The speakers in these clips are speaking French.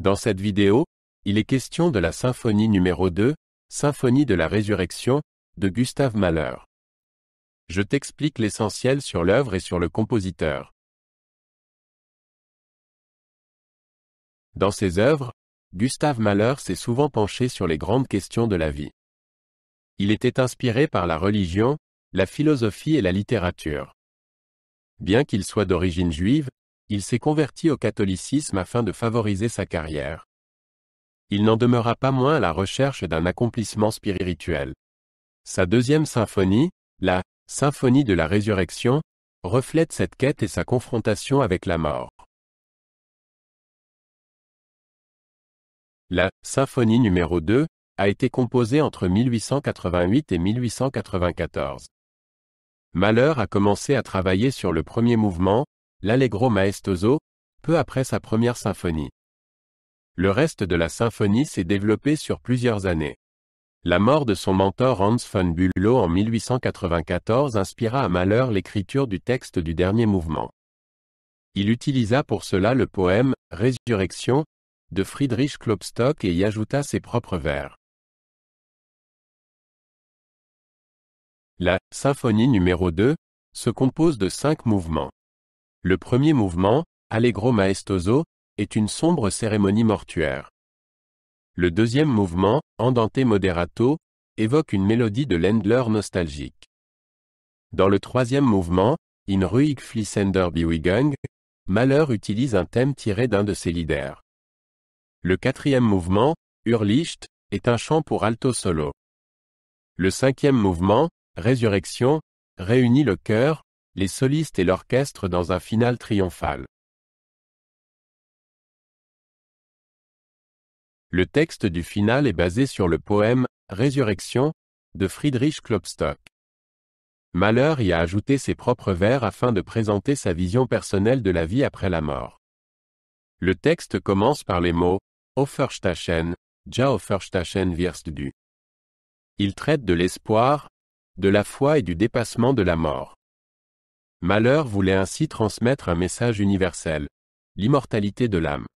Dans cette vidéo, il est question de la symphonie numéro 2, Symphonie de la Résurrection, de Gustav Mahler. Je t'explique l'essentiel sur l'œuvre et sur le compositeur. Dans ses œuvres, Gustav Mahler s'est souvent penché sur les grandes questions de la vie. Il était inspiré par la religion, la philosophie et la littérature. Bien qu'il soit d'origine juive, il s'est converti au catholicisme afin de favoriser sa carrière. Il n'en demeura pas moins à la recherche d'un accomplissement spirituel. Sa deuxième symphonie, la Symphonie de la Résurrection, reflète cette quête et sa confrontation avec la mort. La Symphonie numéro 2 a été composée entre 1888 et 1894. Mahler a commencé à travailler sur le premier mouvement, l'Allegro maestoso, peu après sa première symphonie. Le reste de la symphonie s'est développé sur plusieurs années. La mort de son mentor Hans von Bülow en 1894 inspira à Mahler l'écriture du texte du dernier mouvement. Il utilisa pour cela le poème « Résurrection » de Friedrich Klopstock et y ajouta ses propres vers. La symphonie numéro 2 se compose de 5 mouvements. Le premier mouvement, Allegro maestoso, est une sombre cérémonie mortuaire. Le deuxième mouvement, Andante moderato, évoque une mélodie de Ländler nostalgique. Dans le troisième mouvement, In ruhig fließender Bewegung, Mahler utilise un thème tiré d'un de ses lieder. Le quatrième mouvement, Urlicht, est un chant pour alto solo. Le cinquième mouvement, Résurrection, réunit le chœur, les solistes et l'orchestre dans un finale triomphal. Le texte du finale est basé sur le poème « Résurrection » de Friedrich Klopstock. Mahler y a ajouté ses propres vers afin de présenter sa vision personnelle de la vie après la mort. Le texte commence par les mots « Auferstehen, ja Auferstehen wirst du ». Il traite de l'espoir, de la foi et du dépassement de la mort. Mahler voulait ainsi transmettre un message universel, l'immortalité de l'âme.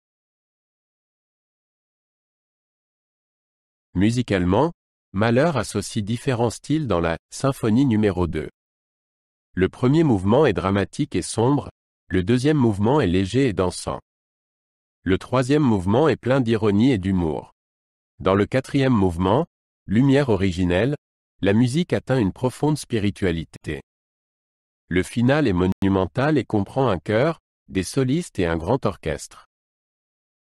Musicalement, Mahler associe différents styles dans la symphonie numéro 2. Le premier mouvement est dramatique et sombre, le deuxième mouvement est léger et dansant. Le troisième mouvement est plein d'ironie et d'humour. Dans le quatrième mouvement, lumière originelle, la musique atteint une profonde spiritualité. Le finale est monumental et comprend un chœur, des solistes et un grand orchestre.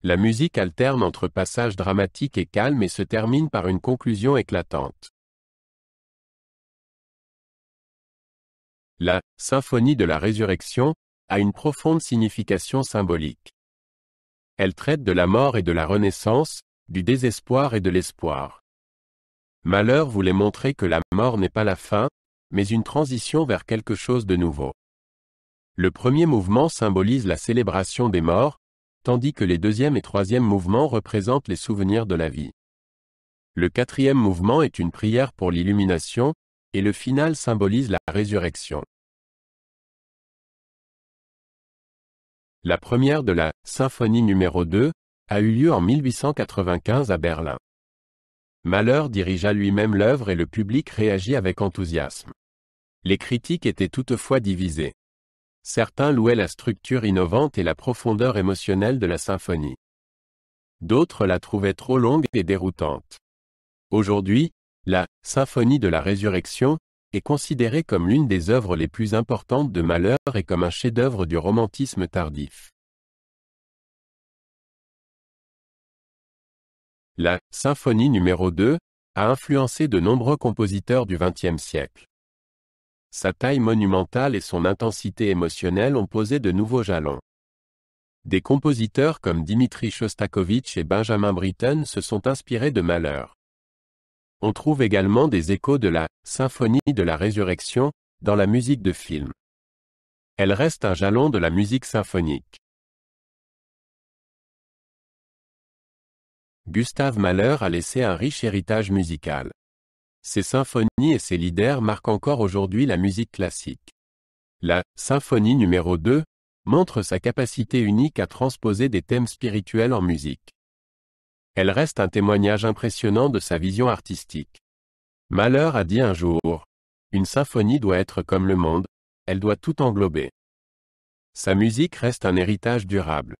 La musique alterne entre passages dramatiques et calmes et se termine par une conclusion éclatante. La Symphonie de la Résurrection a une profonde signification symbolique. Elle traite de la mort et de la renaissance, du désespoir et de l'espoir. Mahler voulait montrer que la mort n'est pas la fin, mais une transition vers quelque chose de nouveau. Le premier mouvement symbolise la célébration des morts, tandis que les deuxième et troisième mouvements représentent les souvenirs de la vie. Le quatrième mouvement est une prière pour l'illumination, et le final symbolise la résurrection. La première de la symphonie numéro 2 a eu lieu en 1895 à Berlin. Mahler dirigea lui-même l'œuvre et le public réagit avec enthousiasme. Les critiques étaient toutefois divisées. Certains louaient la structure innovante et la profondeur émotionnelle de la symphonie. D'autres la trouvaient trop longue et déroutante. Aujourd'hui, la Symphonie de la Résurrection est considérée comme l'une des œuvres les plus importantes de Mahler et comme un chef-d'œuvre du romantisme tardif. La Symphonie numéro 2 a influencé de nombreux compositeurs du XXe siècle. Sa taille monumentale et son intensité émotionnelle ont posé de nouveaux jalons. Des compositeurs comme Dimitri Shostakovich et Benjamin Britten se sont inspirés de Mahler. On trouve également des échos de la Symphonie de la Résurrection dans la musique de film. Elle reste un jalon de la musique symphonique. Gustav Mahler a laissé un riche héritage musical. Ses symphonies et ses lieder marquent encore aujourd'hui la musique classique. La Symphonie numéro 2 montre sa capacité unique à transposer des thèmes spirituels en musique. Elle reste un témoignage impressionnant de sa vision artistique. Mahler a dit un jour, « Une symphonie doit être comme le monde, elle doit tout englober. » Sa musique reste un héritage durable.